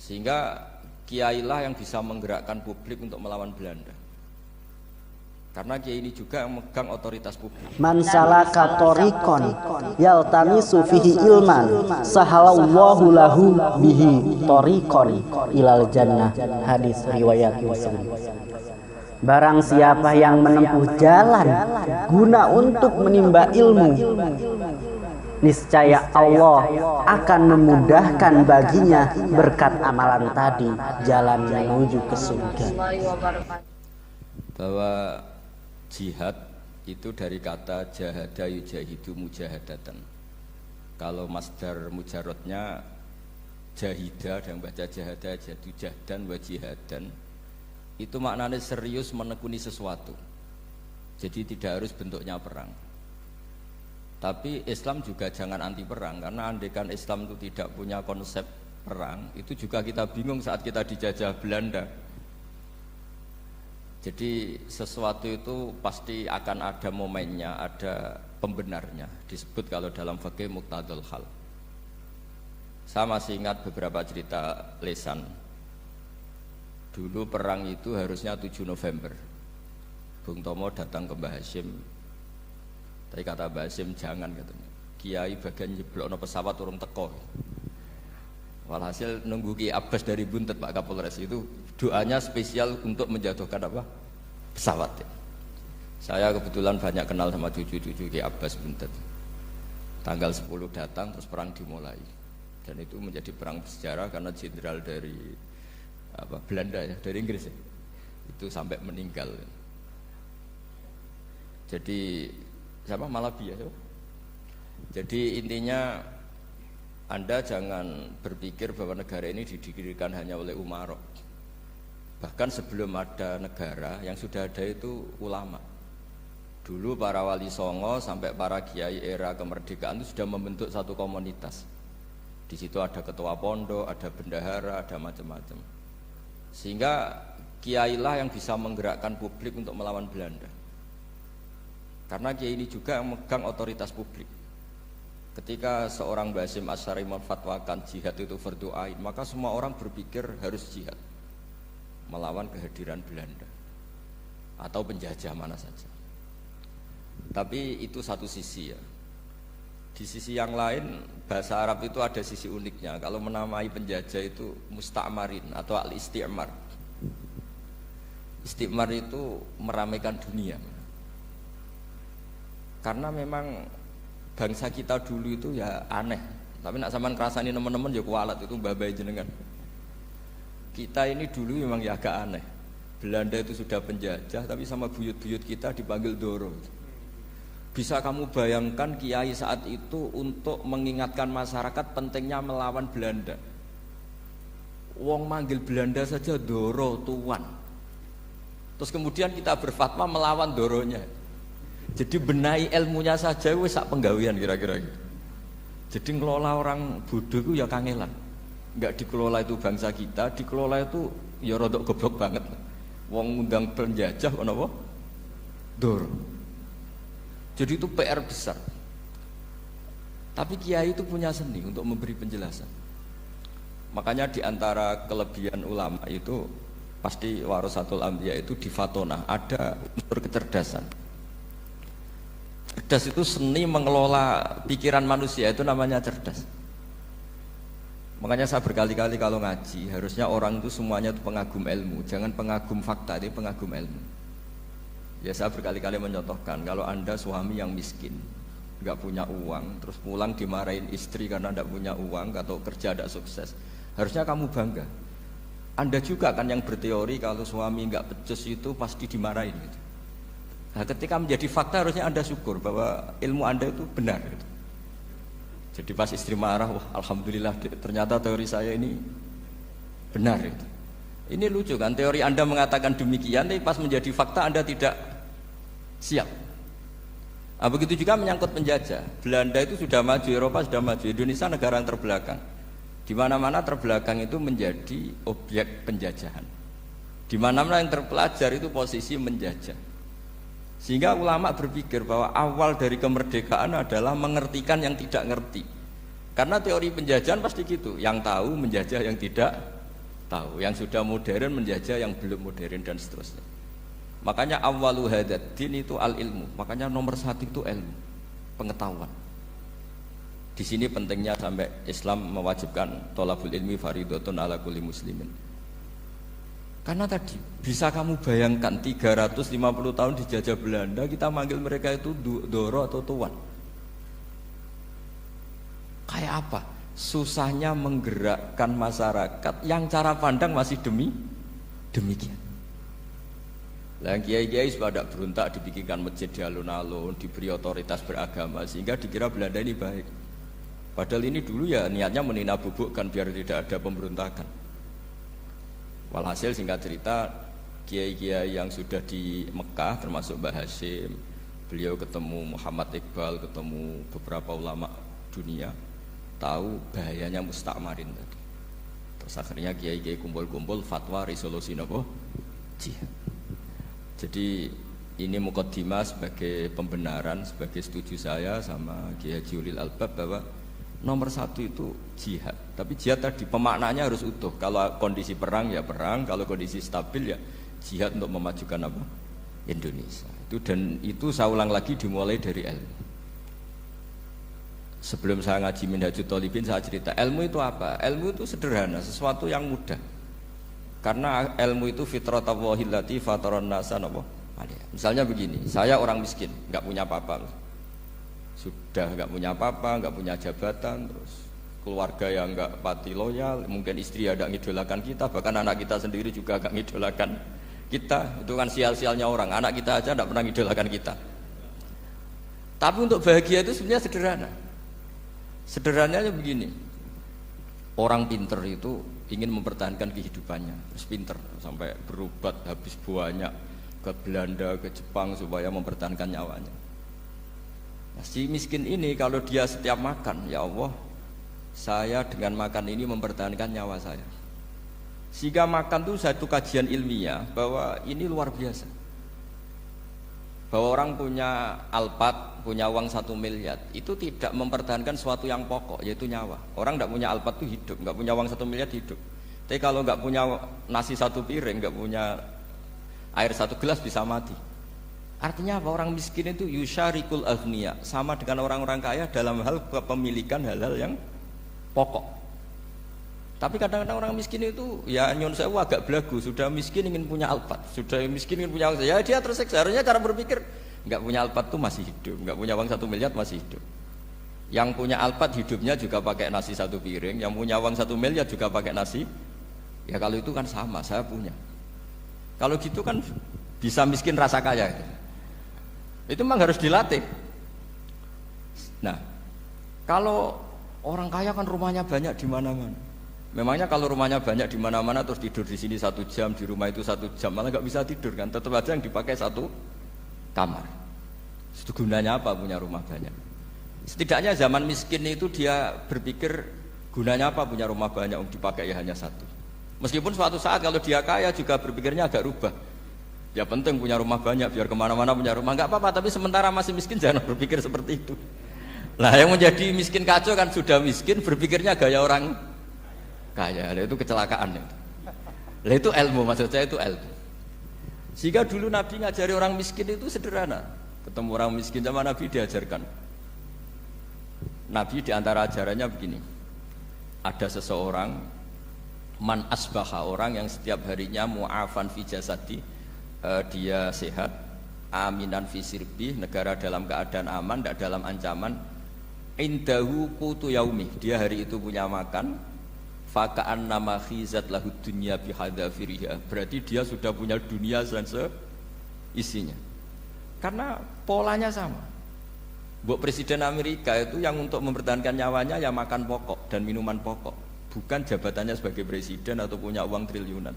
Sehingga kiailah yang bisa menggerakkan publik untuk melawan Belanda. Karena kiai ini juga yang megang otoritas publik. Man salaka thoriqan yaltamisu fihi ilman sahalallahu lahu bihi thoriqan ilal jannah. Hadis riwayat Muslim. Barang siapa yang menempuh jalan guna untuk menimba ilmu, niscaya Allah akan memudahkan baginya berkat amalan tadi jalan menuju ke surga. Bahwa jihad itu dari kata jahada yujahidu mujahadatan. Kalau masdar mujarrodnya jahida dan baca jahada jadu jahdan wa jihadan, itu maknanya serius menekuni sesuatu. Jadi tidak harus bentuknya perang. Tapi Islam juga jangan anti perang, karena andaikan Islam itu tidak punya konsep perang, itu juga kita bingung saat kita dijajah Belanda. Jadi sesuatu itu pasti akan ada momennya, ada pembenarnya. Disebut kalau dalam fikih muqtadul hal. Saya masih ingat beberapa cerita lesan. Dulu perang itu harusnya 7 November. Bung Tomo datang ke Mbah Hasyim. Tapi kata Mbah Hasyim jangan katanya. Kiai bagian nyeblokno pesawat urung teko. Walhasil nunggu Ki Abbas dari Buntet Pak Kapolres itu doanya spesial untuk menjatuhkan apa? Pesawat. Saya kebetulan banyak kenal sama cucu-cucu Ki Abbas Buntet. Tanggal 10 datang terus perang dimulai. Dan itu menjadi perang bersejarah karena jenderal dari Belanda ya, dari Inggris ya. Itu sampai meninggal. Jadi siapa Malabi ya? Jadi intinya Anda jangan berpikir bahwa negara ini didirikan hanya oleh umarok. Bahkan sebelum ada negara, yang sudah ada itu ulama. Dulu para wali songo sampai para kiai era kemerdekaan itu sudah membentuk satu komunitas. Di situ ada ketua pondok, ada bendahara, ada macam-macam. Sehingga kiailah yang bisa menggerakkan publik untuk melawan Belanda. Karena kiai ini juga yang megang otoritas publik. Ketika seorang Mbah Hasyim Asy'ari memfatwakan jihad itu fardhu ain, maka semua orang berpikir harus jihad melawan kehadiran Belanda atau penjajah mana saja. Tapi itu satu sisi ya. Di sisi yang lain bahasa Arab itu ada sisi uniknya. Kalau menamai penjajah itu musta'marin atau al-isti'mar. Isti'mar itu meramaikan dunia. Karena memang bangsa kita dulu itu ya aneh. Tapi nak sampean ngrasani teman-teman ya kualat itu mbah-mbah jenengan. Kita ini dulu memang ya agak aneh. Belanda itu sudah penjajah tapi sama buyut-buyut kita dipanggil Doro. Bisa kamu bayangkan kiai saat itu untuk mengingatkan masyarakat pentingnya melawan Belanda. Wong manggil Belanda saja Doro tuan. Terus kemudian kita berfatwa melawan Doronya. Jadi benahi ilmunya saja wis sak penggawean kira-kira gitu. Jadi ngelola orang bodoh itu ya kangelan. Enggak dikelola itu bangsa kita, dikelola itu ya rodok goblok banget. Wong ngundang penjajah kok napa? Doro. Jadi itu PR besar. Tapi kiai itu punya seni untuk memberi penjelasan. Makanya di antara kelebihan ulama itu pasti warasatul anbiya itu di fatona ada unsur kecerdasan. Cerdas itu seni mengelola pikiran manusia, itu namanya cerdas. Makanya saya berkali-kali kalau ngaji, harusnya orang itu semuanya itu pengagum ilmu, jangan pengagum fakta, ini pengagum ilmu. Ya saya berkali-kali mencontohkan, kalau Anda suami yang miskin, nggak punya uang, terus pulang dimarahin istri karena nggak punya uang atau kerja tidak sukses, harusnya kamu bangga. Anda juga kan yang berteori kalau suami nggak becus itu pasti dimarahin gitu. Nah, ketika menjadi fakta harusnya Anda syukur bahwa ilmu Anda itu benar gitu. Jadi pas istri marah, wah alhamdulillah ternyata teori saya ini benar gitu. Ini lucu kan, teori Anda mengatakan demikian, tapi pas menjadi fakta Anda tidak siap. Nah, begitu juga menyangkut penjajah. Belanda itu sudah maju, Eropa sudah maju, Indonesia negara yang terbelakang. Di mana-mana terbelakang itu menjadi objek penjajahan. Di mana-mana yang terpelajar itu posisi menjajah. Sehingga ulama berpikir bahwa awal dari kemerdekaan adalah mengertikan yang tidak ngerti. Karena teori penjajahan pasti gitu, yang tahu menjajah yang tidak tahu. Yang sudah modern menjajah yang belum modern dan seterusnya. Makanya awwalu hadzal din itu al ilmu. Makanya nomor satu itu ilmu, pengetahuan. Di sini pentingnya sampai Islam mewajibkan thalabul ilmi fardhatun ala kulli muslimin. Karena tadi bisa kamu bayangkan 350 tahun dijajah Belanda, kita manggil mereka itu doro atau tuan. Kayak apa? Susahnya menggerakkan masyarakat yang cara pandang masih demikian. Lah kiai-kiai pada berontak dibikinkan masjid di alun-alun, diberi otoritas beragama sehingga dikira Belanda ini baik. Padahal ini dulu ya niatnya menina bubukkan biar tidak ada pemberontakan. Walhasil singkat cerita kiai-kiai yang sudah di Mekah termasuk Mbah Hasyim, beliau ketemu Muhammad Iqbal, ketemu beberapa ulama dunia, tahu bahayanya mustakmarin tadi. Terus akhirnya kiai-kiai kumpul-kumpul fatwa resolusi nopo jihad. Jadi ini mukaddimah sebagai pembenaran, sebagai setuju saya sama Kiai Haji Ulil Albab bahwa nomor satu itu jihad. Tapi jihad tadi pemaknanya harus utuh. Kalau kondisi perang ya perang, kalau kondisi stabil ya jihad untuk memajukan apa? Indonesia. Dan itu saya ulang lagi dimulai dari ilmu. Sebelum saya ngaji Minhajut Thalibin saya cerita ilmu itu apa? Ilmu itu sederhana, sesuatu yang mudah. Karena ilmu itu fitratallahi allati fataran nasa napa? Misalnya begini, saya orang miskin, enggak punya apa-apa. Sudah enggak punya apa-apa, enggak punya jabatan, terus keluarga yang enggak pati loyal, mungkin istri ada ngidolakan kita, bahkan anak kita sendiri juga enggak ngidolakan kita. Itu kan sial-sialnya orang, anak kita aja enggak pernah ngidolakan kita. Tapi untuk bahagia itu sebenarnya sederhana. Sederhananya begini. Orang pinter itu ingin mempertahankan kehidupannya, terus pinter sampai berobat habis banyak ke Belanda, ke Jepang supaya mempertahankan nyawanya. Nah, si miskin ini kalau dia setiap makan, ya Allah, saya dengan makan ini mempertahankan nyawa saya. Sehingga makan itu satu kajian ilmiah bahwa ini luar biasa. Bahwa orang punya Alphard, punya uang 1 miliar, itu tidak mempertahankan sesuatu yang pokok, yaitu nyawa. Orang tidak punya Alphard itu hidup, nggak punya uang 1 miliar hidup. Tapi kalau nggak punya nasi 1 piring, nggak punya air 1 gelas bisa mati. Artinya apa? Orang miskin itu yusyarikul aghniya, sama dengan orang-orang kaya dalam hal kepemilikan hal-hal yang pokok. Tapi kadang-kadang orang miskin itu ya nyon sewu agak belagu, sudah miskin ingin punya Alphard, sudah miskin ingin punya uang, ya dia tersiksa. Harusnya cara berpikir nggak punya Alphard tuh masih hidup, nggak punya uang 1 miliar masih hidup. Yang punya Alphard hidupnya juga pakai nasi 1 piring, yang punya uang 1 miliar juga pakai nasi. Ya kalau itu kan sama, saya punya. Kalau gitu kan bisa miskin rasa kaya. Itu memang harus dilatih. Nah, kalau orang kaya kan rumahnya banyak di mana-mana. Memangnya kalau rumahnya banyak di mana-mana terus tidur di sini 1 jam, di rumah itu 1 jam, malah nggak bisa tidur kan? Tetap aja yang dipakai 1 kamar. Itu gunanya apa punya rumah banyak? Setidaknya zaman miskin itu dia berpikir gunanya apa punya rumah banyak dipakai ya hanya 1. Meskipun suatu saat kalau dia kaya juga berpikirnya agak rubah. Ya penting punya rumah banyak biar kemana-mana punya rumah, nggak apa-apa. Tapi sementara masih miskin jangan berpikir seperti itu. Nah yang menjadi miskin kacau kan sudah miskin berpikirnya gaya orang kaya, itu kecelakaan itu. Lah itu ilmu, maksud saya itu ilmu. Sehingga dulu Nabi ngajari orang miskin itu sederhana. Ketemu orang miskin sama Nabi diajarkan. Nabi diantara ajarannya begini. Ada seseorang man asbaha, orang yang setiap harinya mu'afan fi jasadi, dia sehat, aminan fi sirbi, negara dalam keadaan aman, tidak dalam ancaman. Indahu qutu yaumi, dia hari itu punya makan. Faka'an nama khizat lahu dunya bihadzafiriha, berarti dia sudah punya dunia dan isinya. Karena polanya sama. Buat Presiden Amerika itu yang untuk mempertahankan nyawanya ya makan pokok dan minuman pokok, bukan jabatannya sebagai presiden atau punya uang triliunan.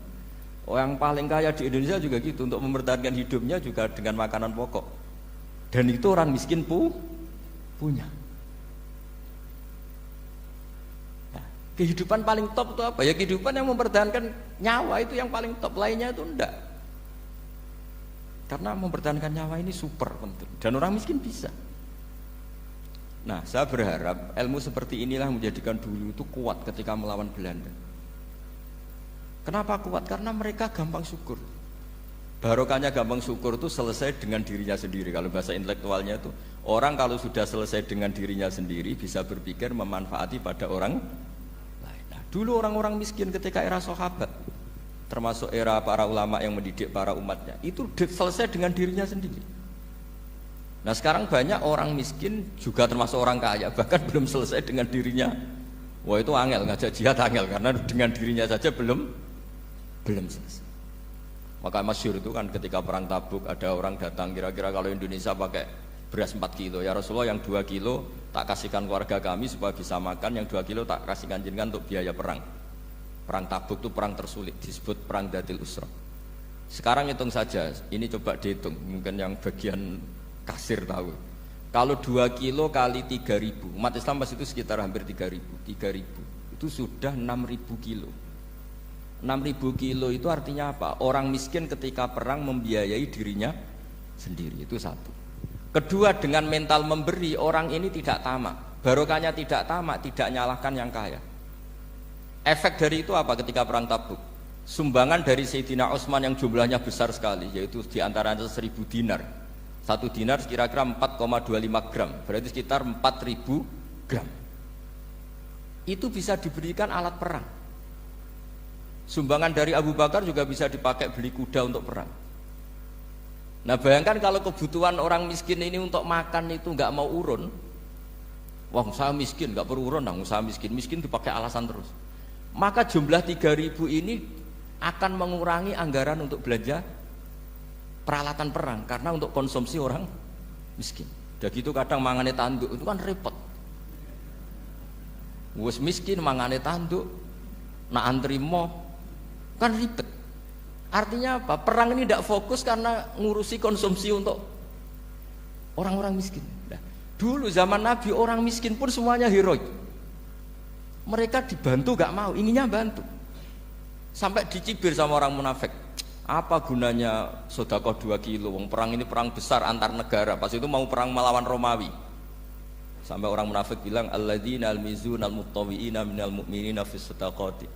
Orang paling kaya di Indonesia juga gitu, untuk mempertahankan hidupnya juga dengan makanan pokok. Dan itu orang miskin punya. Kehidupan paling top itu apa? Ya kehidupan yang mempertahankan nyawa itu yang paling top, lainnya itu enggak. Karena mempertahankan nyawa ini super penting dan orang miskin bisa. Nah, saya berharap ilmu seperti inilah menjadikan dulu itu kuat ketika melawan Belanda. Kenapa kuat? Karena mereka gampang syukur. Barokahnya gampang syukur itu selesai dengan dirinya sendiri. Kalau bahasa intelektualnya itu, orang kalau sudah selesai dengan dirinya sendiri bisa berpikir memanfaati pada orang lain. Nah, dulu orang-orang miskin ketika era sahabat, termasuk era para ulama yang mendidik para umatnya, itu selesai dengan dirinya sendiri. Nah sekarang banyak orang miskin juga termasuk orang kaya, bahkan belum selesai dengan dirinya. Wah itu angel, ngajak jihad angel, karena dengan dirinya saja belum selesai. Maka masyhur itu kan ketika perang Tabuk, ada orang datang, kira-kira kalau Indonesia pakai beras 4 kilo, ya Rasulullah yang 2 kilo tak kasihkan keluarga kami supaya bisa makan, yang 2 kilo tak kasihkan jenengan untuk biaya perang. Perang Tabuk itu perang tersulit, disebut perang Dhatil Usra. Sekarang hitung saja, ini coba dihitung, mungkin yang bagian kasir tahu. Kalau 2 kilo kali 3.000, umat Islam pas itu sekitar hampir 3.000, itu sudah 6.000 kilo. 6.000 kilo itu artinya apa? Orang miskin ketika perang membiayai dirinya sendiri, itu satu. Kedua, dengan mental memberi, orang ini tidak tamak. Barokahnya tidak tamak, tidak nyalahkan yang kaya. Efek dari itu apa ketika perang Tabuk? Sumbangan dari Sayyidina Utsman yang jumlahnya besar sekali, yaitu diantaranya 1.000 dinar. 1 dinar kira-kira 4,25 gram, berarti sekitar 4.000 gram. Itu bisa diberikan alat perang. Sumbangan dari Abu Bakar juga bisa dipakai beli kuda untuk perang. Nah bayangkan kalau kebutuhan orang miskin ini untuk makan itu nggak mau urun. Wah saya miskin, nggak perlu urun, nah usaha miskin dipakai alasan terus. Maka jumlah 3.000 ini akan mengurangi anggaran untuk belanja peralatan perang, karena untuk konsumsi orang miskin. Udah gitu kadang mangane tanduk itu kan repot. Wes miskin mangane tanduk, nak antri mo kan ribet. Artinya apa? Perang ini tidak fokus karena ngurusi konsumsi untuk orang-orang miskin. Nah, dulu zaman Nabi orang miskin pun semuanya heroik. Mereka dibantu gak mau, inginnya bantu. Sampai dicibir sama orang munafik. Apa gunanya sedekah 2 kilo? Wong perang ini perang besar antar negara. Pas itu mau perang melawan Romawi. Sampai orang munafik bilang alladzina almizuna almuttawiina minal mu'minina fis sadaqati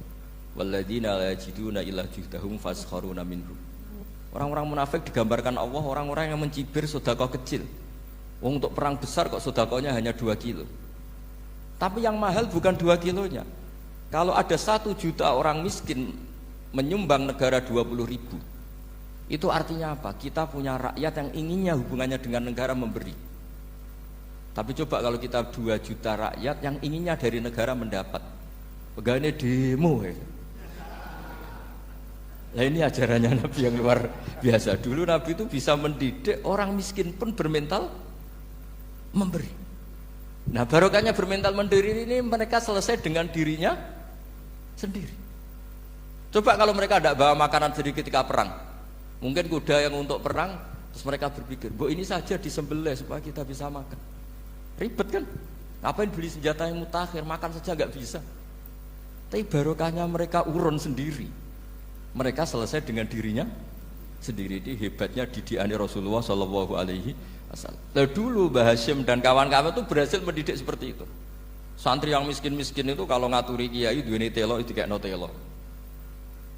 walladzina la yajiduna illa juhdahum faskharuna minhum. Orang-orang munafik digambarkan Allah orang-orang yang mencibir sedekah kecil. Wong untuk perang besar kok sedekahnya hanya 2 kilo. Tapi yang mahal bukan 2 kilonya. Kalau ada 1 juta orang miskin menyumbang negara 20.000, itu artinya apa? Kita punya rakyat yang inginnya hubungannya dengan negara memberi. Tapi coba kalau kita 2 juta rakyat yang inginnya dari negara mendapat, pegawainya demo ya. Nah ini ajarannya Nabi yang luar biasa. Dulu Nabi itu bisa mendidik orang miskin pun bermental memberi. Nah barokahnya bermental memberi ini mereka selesai dengan dirinya sendiri. Coba kalau mereka tidak bawa makanan sendiri ketika perang, mungkin kuda yang untuk perang, terus mereka berpikir, bu ini saja disembelih supaya kita bisa makan. Ribet kan? Ngapain beli senjata yang mutakhir, makan saja nggak bisa. Tapi barokahnya mereka urun sendiri. Mereka selesai dengan dirinya sendiri. Ini hebatnya didikan Rasulullah Shallallahu Alaihi Wasallam. Lalu dulu Mbah Hasyim dan kawan-kawan itu berhasil mendidik seperti itu. Santri yang miskin-miskin itu kalau ngaturi kiai duweni telo itu kayak no telo.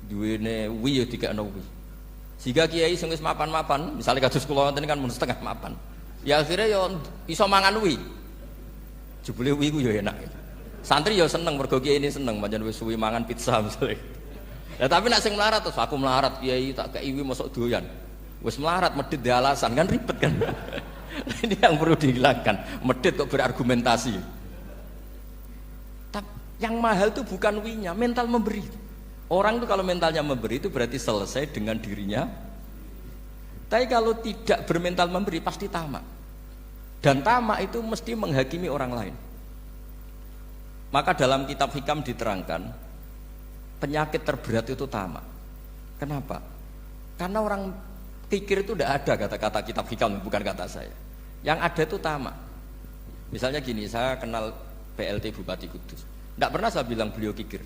Duwene wi ya dikekno wi. Sehingga kiai sing wis mapan-mapan, misalnya kados kula wonten kan mun setengah mapan. Ya akhirnya ya iso mangan wi. Jebule wi ku ya enak. Santri ya seneng mergo kiai ini seneng pancen wis suwi mangan pizza misalnya. Ya tapi nek sing melarat terus aku melarat kiai tak kei wi mosok doyan. Wis melarat medhit di alasan kan ribet kan. Ini yang perlu dihilangkan. Medhit kok berargumentasi. Tapi yang mahal itu bukan winya, mental memberi. Orang itu kalau mentalnya memberi itu berarti selesai dengan dirinya. Tapi kalau tidak bermental memberi pasti tamak. Dan tamak itu mesti menghakimi orang lain. Maka dalam kitab Hikam diterangkan penyakit terberat itu tamak. Kenapa? Karena orang pikir itu tidak ada kata-kata kitab Hikam, bukan kata saya. Yang ada itu tamak. Misalnya gini, saya kenal PLT Bupati Kudus. Tidak pernah saya bilang beliau kikir.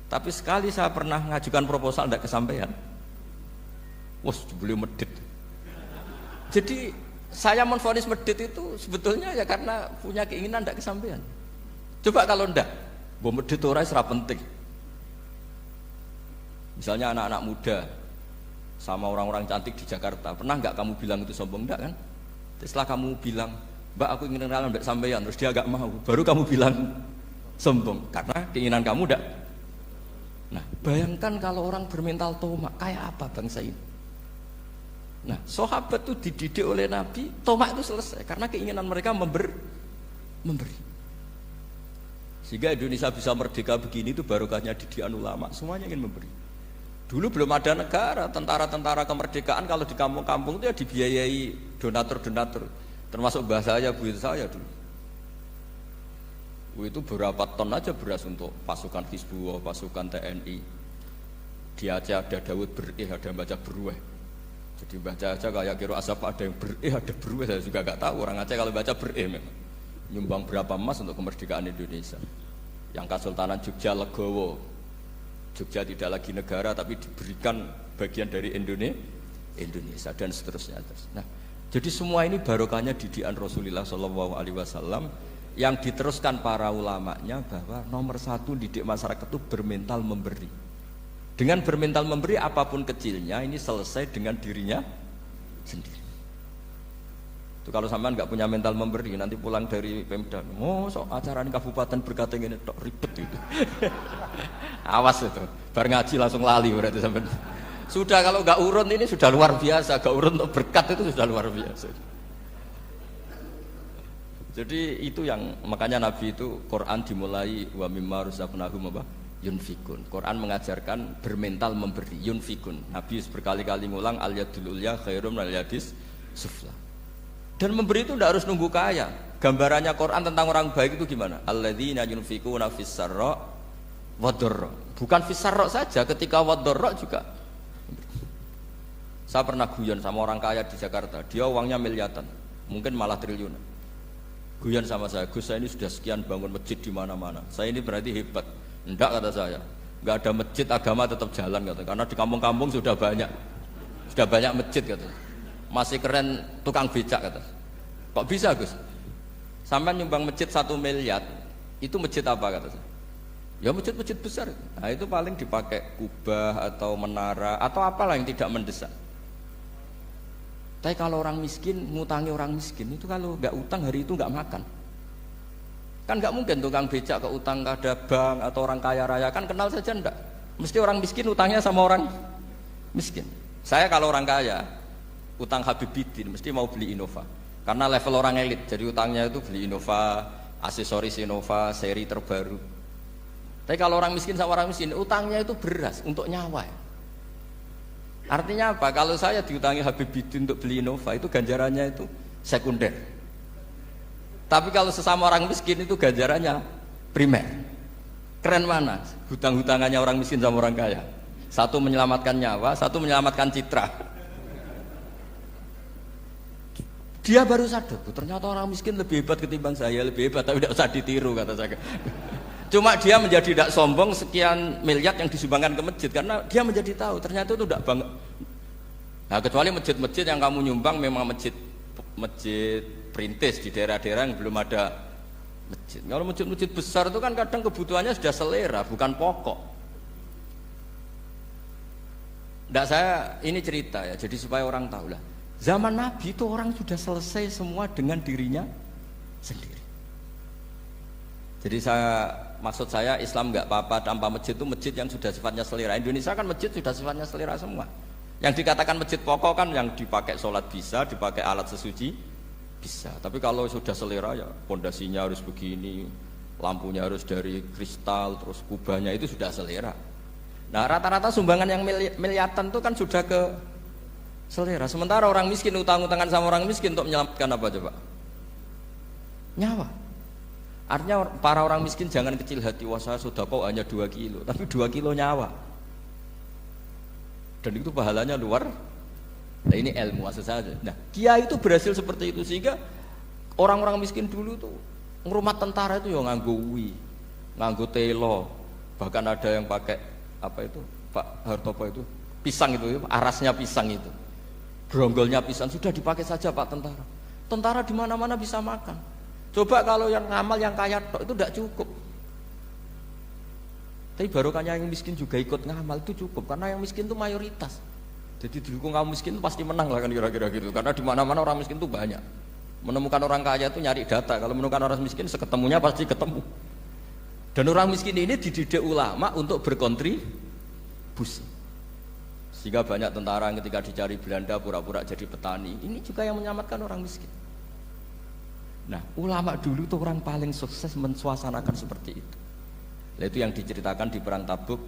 Tapi sekali saya pernah ngajukan proposal tidak kesampaian. Wah, beliau medit. Jadi saya menvonis medit itu sebetulnya ya karena punya keinginan tidak kesampaian. Coba kalau ndak, mbok medit ora wis ra penting. Misalnya anak-anak muda sama orang-orang cantik di Jakarta, pernah nggak kamu bilang itu sombong? Enggak kan? Setelah kamu bilang, Mbak aku ingin kenalan Mbak sampeyan, terus dia agak mau, baru kamu bilang sombong karena keinginan kamu enggak. Nah, bayangkan kalau orang bermental tomak, kayak apa bangsa ini? Nah, sahabat itu dididik oleh Nabi, tomak itu selesai karena keinginan mereka memberi. Sehingga Indonesia bisa merdeka begini itu barokahnya didikan ulama, semuanya ingin memberi. Dulu belum ada negara, tentara-tentara kemerdekaan kalau di kampung-kampung itu ya dibiayai donatur-donatur. Termasuk bahasanya buyut saya dulu. Itu berapa ton aja beras untuk pasukan Hizbullah, pasukan TNI. Di Aceh ada Daud berih, ada yang baca berueh. Jadi baca aja kayak kira asap ada yang berih, ada berueh. Saya juga gak tahu orang Aceh kalau baca berih memang. Nyumbang berapa emas untuk kemerdekaan Indonesia. Yang Kesultanan Jogja Legowo, Jogja tidak lagi negara tapi diberikan bagian dari Indonesia dan seterusnya. Nah, jadi semua ini barokahnya didikan Rasulullah SAW yang diteruskan para ulamanya bahwa nomor satu didik masyarakat itu bermental memberi. Dengan bermental memberi apapun kecilnya ini selesai dengan dirinya sendiri. Itu kalau sampean nggak punya mental memberi nanti pulang dari Pemda, sok acara ini kabupaten berkata ini tok ribet itu. Awas itu, bar ngaji langsung lali berarti sampean. Sudah kalau nggak urun ini sudah luar biasa, nggak urun untuk berkat itu sudah luar biasa. Jadi itu yang makanya Nabi itu Quran dimulai wa mimma razaqnahum apa yunfikun. Quran mengajarkan bermental memberi yunfikun. Nabi berkali-kali ngulang al yadul ulya khairum al yadis sufla. Dan memberi itu tidak harus nunggu kaya. Gambarannya Quran tentang orang baik itu gimana? Alladzina yunfikuna fis sarra wadharra. Bukan fis sarra saja, ketika wadharra juga. Saya pernah guyon sama orang kaya di Jakarta. Dia uangnya miliaran, mungkin malah triliunan. Guyon sama saya, Gus saya ini sudah sekian bangun masjid di mana-mana. Saya ini berarti hebat. Enggak kata saya. Enggak ada masjid agama tetap jalan kata. Karena di kampung-kampung sudah banyak masjid kata. Masih keren tukang becak kata. Kok bisa Gus? Sampai nyumbang masjid 1 miliar, itu masjid apa kata saya? Ya masjid-masjid besar. Nah itu paling dipakai kubah atau menara atau apalah yang tidak mendesak. Tapi kalau orang miskin, ngutangi orang miskin itu kalau nggak utang hari itu nggak makan. Kan nggak mungkin tukang becak ke utang ada bank atau orang kaya raya kan kenal saja enggak. Mesti orang miskin utangnya sama orang miskin. Saya kalau orang kaya utang Habibidin mesti mau beli Innova karena level orang elit jadi utangnya itu beli Innova, aksesoris Innova, seri terbaru. Tapi kalau orang miskin sama orang miskin utangnya itu beras untuk nyawa. Artinya apa? Kalau saya diutangi Habibidin untuk beli Innova itu ganjarannya itu sekunder. Tapi kalau sesama orang miskin itu ganjarannya primer. Keren mana? Hutang-hutangannya orang miskin sama orang kaya. Satu menyelamatkan nyawa, satu menyelamatkan citra. Dia baru sadar, ternyata orang miskin lebih hebat ketimbang saya, lebih hebat tapi tidak usah ditiru kata saya. Cuma dia menjadi tidak sombong sekian miliar yang disumbangkan ke masjid karena dia menjadi tahu ternyata itu tidak banget. Nah kecuali masjid-masjid yang kamu nyumbang memang masjid perintis di daerah-daerah yang belum ada masjid. Kalau masjid-masjid besar itu kan kadang kebutuhannya sudah selera bukan pokok. Tidak saya ini cerita ya, jadi supaya orang tahu lah. Zaman Nabi itu orang sudah selesai semua dengan dirinya sendiri. Jadi maksud saya Islam nggak apa-apa tanpa masjid itu masjid yang sudah sifatnya selera. Indonesia kan masjid sudah sifatnya selera semua. Yang dikatakan masjid pokok kan yang dipakai sholat bisa, dipakai alat sesuci bisa. Tapi kalau sudah selera ya pondasinya harus begini, lampunya harus dari kristal, terus kubahnya itu sudah selera. Nah rata-rata sumbangan yang miliatan itu kan sudah ke selera. Sementara orang miskin utang-utangan sama orang miskin untuk menyelamatkan apa coba? Nyawa. Artinya para orang miskin jangan kecil hati, wah saya sedekah hanya 2 kilo, tapi 2 kilo nyawa. Dan itu pahalanya luar. Nah ini ilmu asal saja. Nah kiai itu berhasil seperti itu sehingga orang-orang miskin dulu tuh ngrumat tentara itu ya nganggo wi, nganggo telo, bahkan ada yang pakai apa itu Pak Hartopo itu pisang itu, arasnya pisang itu. Gronggolnya pisang sudah dipakai saja Pak tentara. Tentara di mana-mana bisa makan. Coba kalau yang ngamal yang kaya tok itu tidak cukup. Tapi barokahnya yang miskin juga ikut ngamal itu cukup, karena yang miskin itu mayoritas. Jadi didukung kaum miskin itu pasti menang lah kan kira-kira gitu. Karena di mana-mana orang miskin itu banyak. Menemukan orang kaya itu nyari data. Kalau menemukan orang miskin seketemunya pasti ketemu. Dan orang miskin ini dididik ulama untuk berkontribusi. Sehingga banyak tentara yang ketika dicari Belanda pura-pura jadi petani. Ini juga yang menyelamatkan orang miskin. Nah, ulama dulu tuh orang paling sukses mensuasanakan seperti itu. Itu yang diceritakan di perang Tabuk,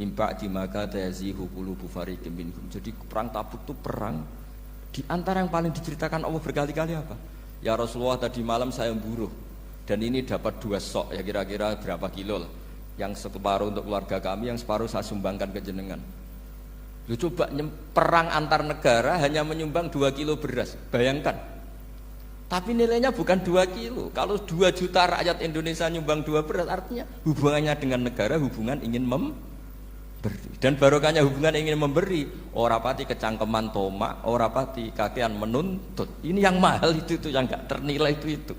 mimpa di maka tayazihu qulubu fariqim minhum. Jadi perang Tabuk itu perang di antara yang paling diceritakan Allah berkali-kali apa? Ya Rasulullah, tadi malam saya buruh dan ini dapat 2 sok, ya kira-kira berapa kilo lah. Yang separuh untuk keluarga kami, yang separuh saya sumbangkan ke jenengan. Lu coba perang antar negara hanya menyumbang 2 kilo beras, bayangkan. Tapi nilainya bukan 2 kilo. Kalau 2 juta rakyat Indonesia nyumbang 2 beras, artinya hubungannya dengan negara hubungan ingin memberi. Dan barokahnya hubungan ingin memberi, ora pati kecangkeman tomak, ora pati kakean menuntut. Ini yang mahal itu yang gak ternilai itu.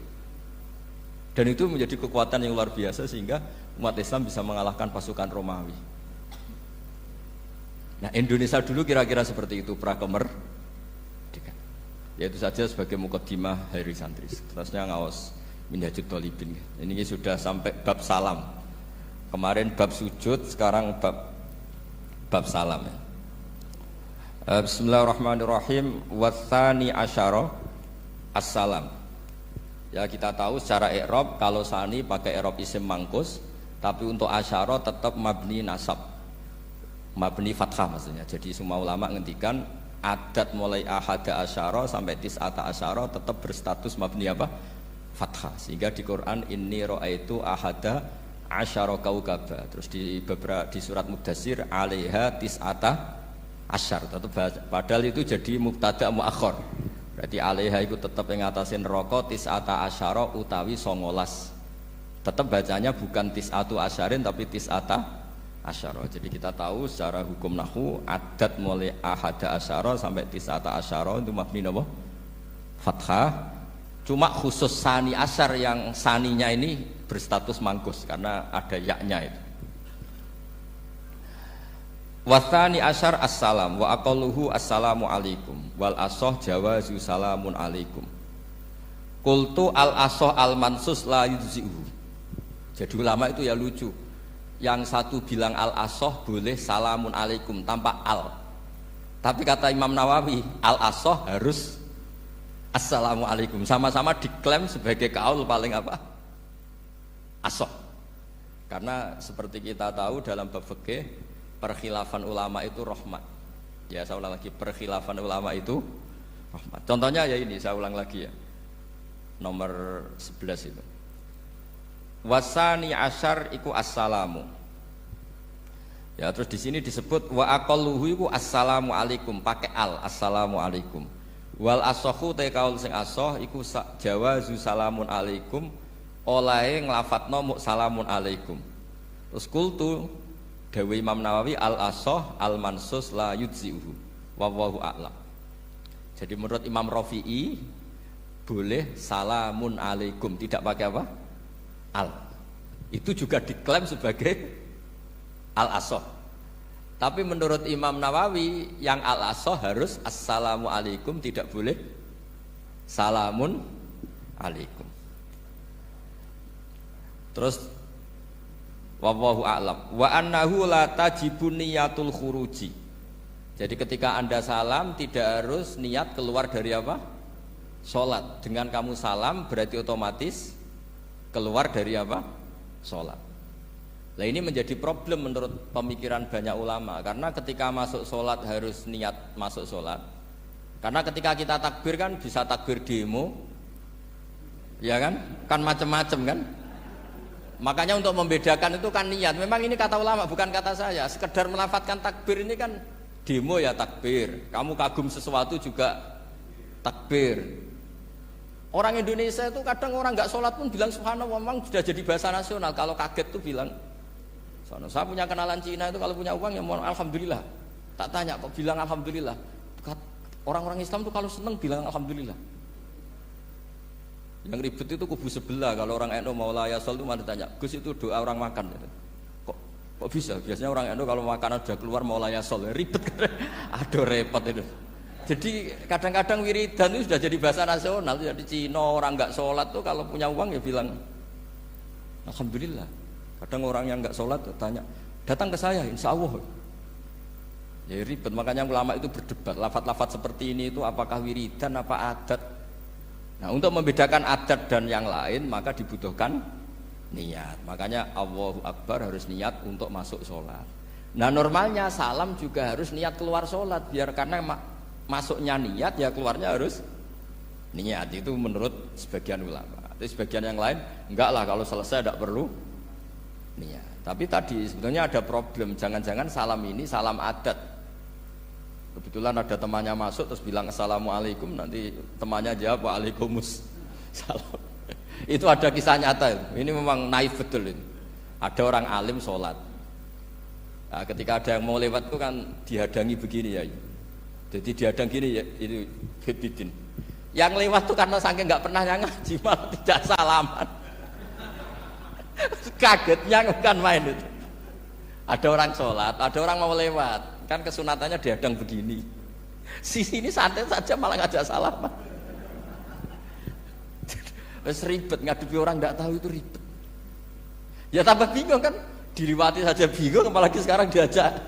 Dan itu menjadi kekuatan yang luar biasa sehingga umat Islam bisa mengalahkan pasukan Romawi. Nah, Indonesia dulu kira-kira seperti itu prakemerdekaan. Ya itu saja sebagai mukaddimah hari santri. Terusnya ngawas Minhajut Thalibin. Ini sudah sampai bab salam. Kemarin bab sujud, sekarang bab salam. Bismillahirrahmanirrahim. Watsani asyara assalam. Ya kita tahu secara i'rab kalau sani pakai i'rab isim mangkus, tapi untuk asyara tetap mabni nasab. Mabni fathah maksudnya. Jadi semua ulama ngendikan adat mulai ahada asyara sampai tis'ata asyara tetap berstatus mabni apa? Fathah. Sehingga di Quran inni ra'aitu ahada asyara kaukaba. Terus di surat Mudassir alaiha tis'ata asyar. Tetap padahal itu jadi mubtada muakhir. Berarti alaiha itu tetap yang ngatasin neraka tis'ata asyara utawi 19. Tetap bacanya bukan tis'atu asyarin tapi tis'ata asyara. Jadi kita tahu secara hukum nahwu adat mulai ahada asyara sampai tis'ata asyara itu mabni apa? Fathah. Cuma khusus sani asyar yang saninya ini berstatus mangkus karena ada yaknya itu. Watsani asyar assalam wa aqalluhu assalamu alaikum wal asoh jawazu salamun alaikum. Qultu al asoh al mansus la yujzi'uhu. Jadi ulama itu ya lucu. Yang satu bilang al-asoh boleh salamun alaikum tanpa al. Tapi kata Imam Nawawi al-asoh harus assalamu alaikum. Sama-sama diklaim sebagai kaul paling apa? Asoh. Karena seperti kita tahu dalam bab fikih perkhilafan ulama itu rahmat. Ya saya ulang lagi, perkhilafan ulama itu rahmat. Contohnya ya ini, saya ulang lagi ya. Nomor 11 itu. Wasani asyar iku assalamu. Ya terus di sini disebut wa aqalluhu iku assalamu alaikum pakai al assalamu alaikum. Wal asohu te kaul sing asoh iku jawazu salamun alaikum olahe nglafatno mu salamun alaikum. Terus kultu dawe Imam Nawawi al asoh al mansus la yujzi'uhu wallahu a'lam. Jadi menurut Imam Rafi'i boleh salamun alaikum tidak pakai apa? Al. Itu juga diklaim sebagai al-asoh. Tapi menurut Imam Nawawi yang al-asoh harus assalamu alaikum, tidak boleh salamun alaikum. Terus wallahu a'lam wa annahu la tajibun niyatul khuruji. Jadi ketika Anda salam tidak harus niat keluar dari apa? Salat. Dengan kamu salam berarti otomatis keluar dari apa? Sholat. Nah ini menjadi problem menurut pemikiran banyak ulama. Karena ketika masuk sholat harus niat masuk sholat. Karena ketika kita takbir kan bisa takbir demo, ya kan? Kan macam-macam kan? Makanya untuk membedakan itu kan niat. Memang ini kata ulama bukan kata saya. Sekedar melafadzkan takbir ini kan demo ya takbir. Kamu kagum sesuatu juga takbir. Orang Indonesia itu kadang orang nggak sholat pun bilang subhanallah, memang sudah jadi bahasa nasional. Kalau kaget tuh bilang, saya punya kenalan Cina itu kalau punya uang ya mohon alhamdulillah. Tak tanya kok bilang alhamdulillah. Orang-orang Islam tuh kalau seneng bilang alhamdulillah. Yang ribet itu kubu sebelah. Kalau orang NU mau layasol itu mana tanya, Gus itu doa orang makan. Kok Kok bisa? Biasanya orang NU kalau makanan sudah keluar mau layasol, ribet. Aduh repot itu. Jadi kadang-kadang wiridan itu sudah jadi bahasa nasional. Jadi Cina orang nggak sholat tuh kalau punya uang ya bilang alhamdulillah. Kadang orang yang nggak sholat tuh tanya, datang ke saya, insya Allah. Ya ribet. Makanya ulama itu berdebat. Lafat-lafat seperti ini itu apakah wiridan apa adat? Nah untuk membedakan adat dan yang lain maka dibutuhkan niat. Makanya Allahu Akbar harus niat untuk masuk sholat. Nah normalnya salam juga harus niat keluar sholat. Biar karena masuknya niat ya keluarnya harus niat. Itu menurut sebagian ulama. Tapi sebagian yang lain enggak lah, kalau selesai tidak perlu niat. Tapi tadi sebetulnya ada problem. Jangan-jangan salam ini salam adat. Kebetulan ada temannya masuk terus bilang assalamualaikum, nanti temannya jawab waalaikumsalam. Itu ada kisah nyata itu. Ini memang naif betul itu. Ada orang alim sholat. Nah, ketika ada yang mau lewat itu kan dihadangi begini ya. Jadi dihadang gini ya, itu bidin. Yang lewat tuh karena saking nggak pernah ngaji malah tidak salaman. Kagetnya bukan main itu. Ada orang sholat, ada orang mau lewat. Kan kesunatannya dihadang begini. Sisi ini santai saja malah ngajak salaman. Wes ribet, ngadepi orang tidak tahu itu ribet. Ya tambah bingung kan, diliwati saja bingung, apalagi sekarang diajak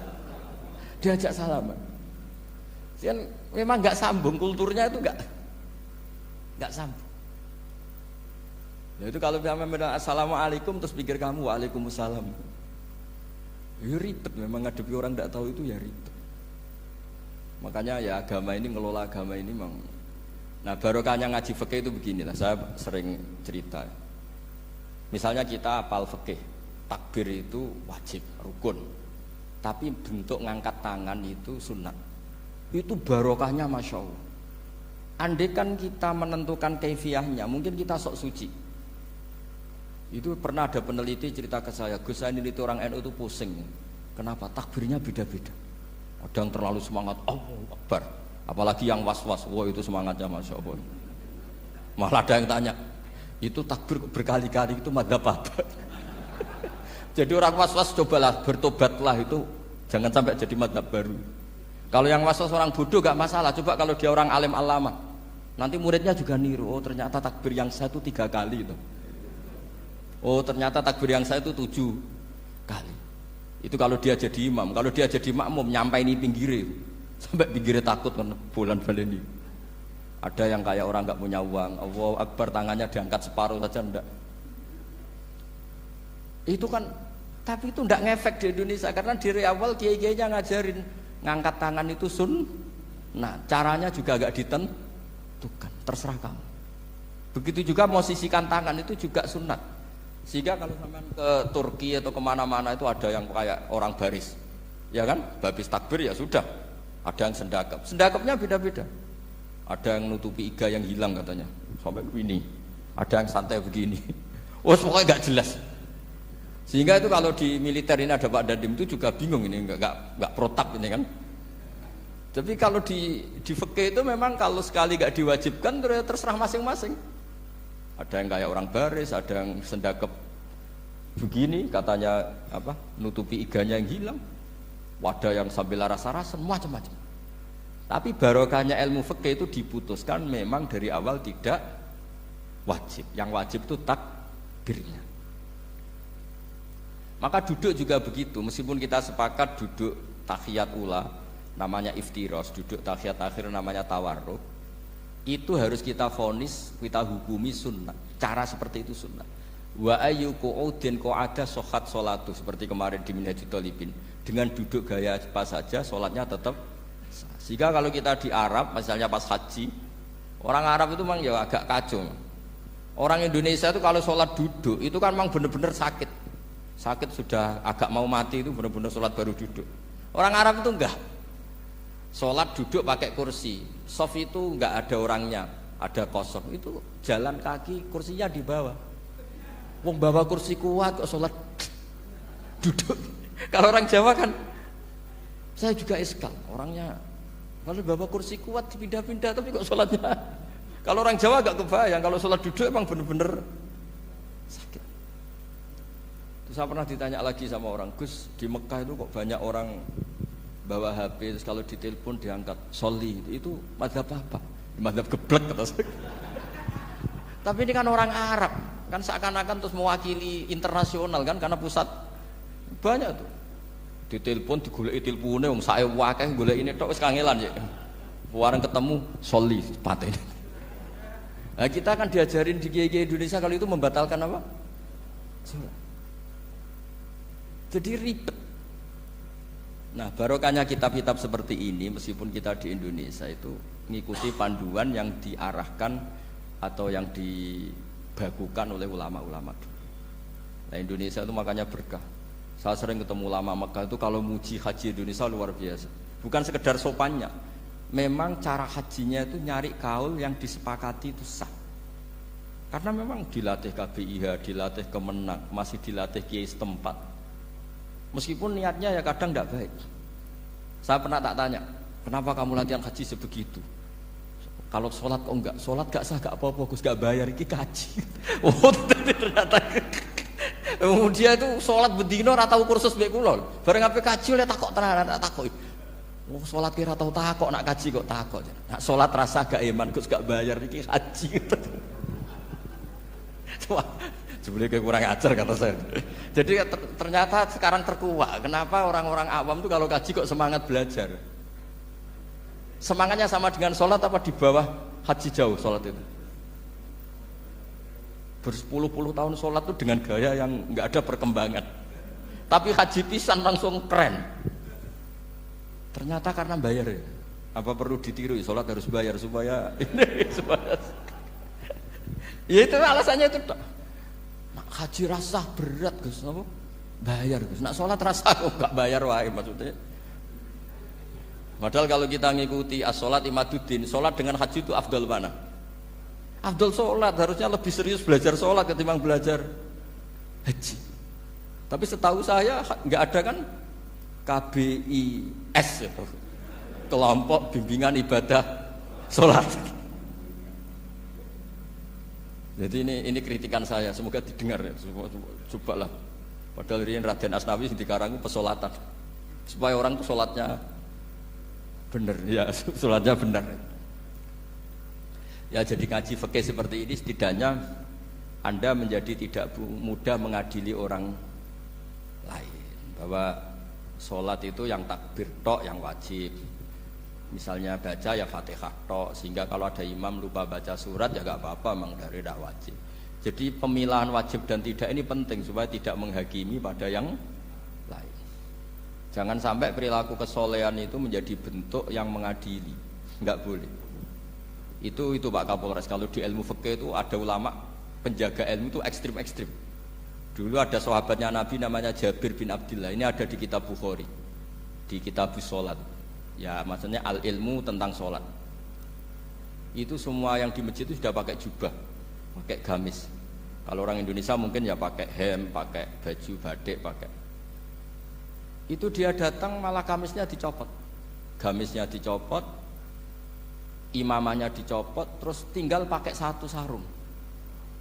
salaman. Kan memang nggak sambung, kulturnya itu nggak sambung. Ya itu kalau memang assalamualaikum terus pikir kamu waalaikumsalam. Ya ribet, memang ngadepi orang tidak tahu itu ya ribet. Makanya ya agama ini, ngelola agama ini memang. Nah barokahnya ngaji fikih itu beginilah, saya sering cerita. Misalnya kita hafal fikih, takbir itu wajib, rukun. Tapi bentuk ngangkat tangan itu sunat. Itu barokahnya Masya Allah. Andai kan kita menentukan kaifiyahnya, mungkin kita sok suci. Itu pernah ada peneliti cerita ke saya, Gus saya ini orang NU itu pusing. Kenapa? Takbirnya beda-beda. Ada yang terlalu semangat, Allahu Akbar. Apalagi yang was-was, wah itu semangatnya Masya Allah. Malah ada yang tanya, itu takbir berkali-kali itu madzhab apa? Jadi orang was-was cobalah, bertobatlah itu, jangan sampai jadi madzhab baru. Kalau yang was-was orang bodoh gak masalah, coba kalau dia orang alim alama, nanti muridnya juga niru, oh ternyata takbir yang saya itu 3 kali itu. Oh ternyata takbir yang saya itu 7 kali. Itu kalau dia jadi imam. Kalau dia jadi makmum nyampai ini pinggirnya, sampai pinggirnya takut kan bulan baleni. Ada yang kayak orang nggak punya uang, Allahu Akbar tangannya diangkat separuh saja enggak. Itu kan, tapi itu enggak ngefek di Indonesia karena dari awal kiai-kiainya ngajarin ngangkat tangan itu nah caranya juga agak ditentukan, terserah kamu. Begitu juga posisikan tangan itu juga sunat. Sehingga kalau sampai ke Turki atau kemana-mana itu ada yang kayak orang baris, ya kan? Babis takbir ya sudah. Ada yang sendakapnya beda-beda. Ada yang nutupi iga yang hilang katanya, sampai begini. Ada yang santai begini. Oh pokoknya nggak jelas. Sehingga itu kalau di militer ini ada Pak Dandim itu juga bingung ini nggak protap ini kan. Tapi kalau di fikih itu memang kalau sekali nggak diwajibkan terserah masing-masing. Ada yang kayak orang baris, ada yang sendakep begini, katanya apa? Nutupi iganya yang hilang. Wadah yang sambil rasa-rasa, macam-macam. Tapi barokahnya ilmu fikih itu diputuskan memang dari awal tidak wajib. Yang wajib itu takbirnya. Maka duduk juga begitu, meskipun kita sepakat duduk tahiyat ula namanya iftiros, duduk tahiyat akhir namanya tawarruk. Itu harus kita vonis, kita hukumi sunnah. Cara seperti itu sunnah. Wa ayyu qu'udin qa'ada shohat sholatu, seperti kemarin di Minhajul Thalibin. Dengan duduk gaya apa saja sholatnya tetap sah. Sehingga kalau kita di Arab, misalnya pas haji, orang Arab itu memang ya agak kacau. Orang Indonesia itu kalau sholat duduk itu kan memang benar-benar sakit. Sakit sudah agak mau mati itu benar-benar sholat baru duduk. Orang Arab itu enggak. Sholat duduk pakai kursi. Sof itu enggak ada orangnya, ada kosong. Itu jalan kaki, kursinya di bawah. Wong bawa kursi kuat kok sholat duduk. Kalau orang Jawa kan, saya juga iskal. Orangnya kalau bawa kursi kuat dipindah-pindah, tapi kok sholatnya. Kalau orang Jawa agak kebayang. Kalau sholat duduk emang bener-bener sakit. Terus saya pernah ditanya lagi sama orang, Gus, di Mekah itu kok banyak orang bawa HP, terus kalau ditelepon diangkat soli, itu mazhab apa? Mazhab geblek kata saya. Tapi ini kan orang Arab, kan seakan-akan terus mewakili internasional kan, karena pusat banyak tuh. Ditelepon digoleki telepone wong sae akeh golek ini tok wis kangelan ya. Warang ketemu soli patene. Nah, kita kan diajarin di kiai-kiai Indonesia kalau itu membatalkan apa? Salat. Jadi ribet. Nah, barokahnya kitab-kitab seperti ini meskipun kita di Indonesia itu mengikuti panduan yang diarahkan atau yang dibagukan oleh ulama-ulama. Nah, Indonesia itu makanya berkah. Saya sering ketemu ulama Mekah itu kalau muji haji Indonesia luar biasa. Bukan sekedar sopannya. Memang cara hajinya itu nyari kaul yang disepakati itu sah. Karena memang dilatih KBIH, dilatih Kemenang, masih dilatih kiai setempat. Meskipun niatnya ya kadang tidak baik. Saya pernah tak tanya, kenapa kamu latihan haji sebegitu? Kalau sholat kok enggak? Sholat gak sah, gak apa-apa, Gus, gak bayar, ini kaji. Oh, ternyata dia itu sholat bedino ratau kursus baik kulon. Bareng apa kaji oleh takok tenanan, tak takok. Oh, sholat kira tahu takok, nak kaji kok takok. Nak sholat rasa gak iman, Gus, gak bayar, ini kaji. Sebenarnya kurang ajar kata saya. Jadi ternyata sekarang terkuak. Kenapa orang-orang awam tuh kalau kaji kok semangat belajar? Semangatnya sama dengan sholat apa di bawah haji jauh sholat itu? Berpuluh-puluh tahun sholat tuh dengan gaya yang nggak ada perkembangan. Tapi haji pisan langsung keren. Ternyata karena bayar ya. Apa perlu ditiru? Sholat harus bayar supaya ini supaya. Ya itu alasannya itu. Haji rasa berat Gus, apa? Bayar Gus. Nak sholat rasa kok enggak bayar wae maksudnya. Padahal kalau kita ngikuti as-sholat imaduddin, sholat dengan haji itu afdal mana? Afdal sholat, harusnya lebih serius belajar sholat ketimbang belajar haji. Tapi setahu saya enggak ada kan KBIS ya, kelompok bimbingan ibadah sholat. Jadi ini kritikan saya, semoga didengar ya. Cobalah. Padahal riyen Raden Asnawi di Karang pesolatan. Supaya orang itu sholatnya benar ya, sholatnya benar. Ya jadi ngaji fikih seperti ini setidaknya Anda menjadi tidak mudah mengadili orang lain. Bahwa sholat itu yang takbir tok yang wajib. Misalnya baca ya Fatihah tok, sehingga kalau ada imam lupa baca surat ya gak apa-apa, memang dari tidak wajib. Jadi pemilahan wajib dan tidak ini penting supaya tidak menghakimi pada yang lain. Jangan sampai perilaku kesolehan itu menjadi bentuk yang mengadili, nggak boleh. Itu Pak Kapolres. Kalau di ilmu fikih itu ada ulama penjaga ilmu itu ekstrim-ekstrim. Dulu ada sahabatnya Nabi namanya Jabir bin Abdillah. Ini ada di kitab Bukhari, di kitab Sholat. Ya maksudnya al-ilmu tentang sholat. Itu semua yang di masjid itu sudah pakai jubah, pakai gamis. Kalau orang Indonesia mungkin ya pakai hem, pakai baju batik, pakai. Itu dia datang malah gamisnya dicopot, gamisnya dicopot, imamanya dicopot, terus tinggal pakai satu sarung.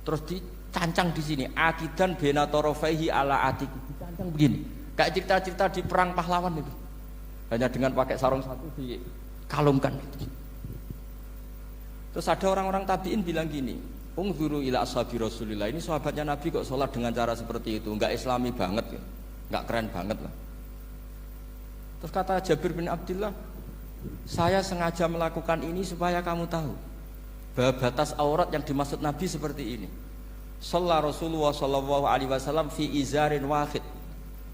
Terus dicancang di sini, akidan benatorofaihi ala atiku, dicancang begini, kayak cerita-cerita di perang pahlawan itu. Hanya dengan pakai sarung satu dikalungkan gitu. Terus ada orang-orang tabiin bilang gini, ungzuru ila ashabi Rasulillah, ini sahabatnya Nabi kok sholat dengan cara seperti itu, enggak islami banget ya, enggak keren banget lah. Terus kata Jabir bin Abdillah, saya sengaja melakukan ini supaya kamu tahu bahwa batas aurat yang dimaksud Nabi seperti ini. Shalla Rasulullah sallallahu alaihi wasallam fi izarin wahid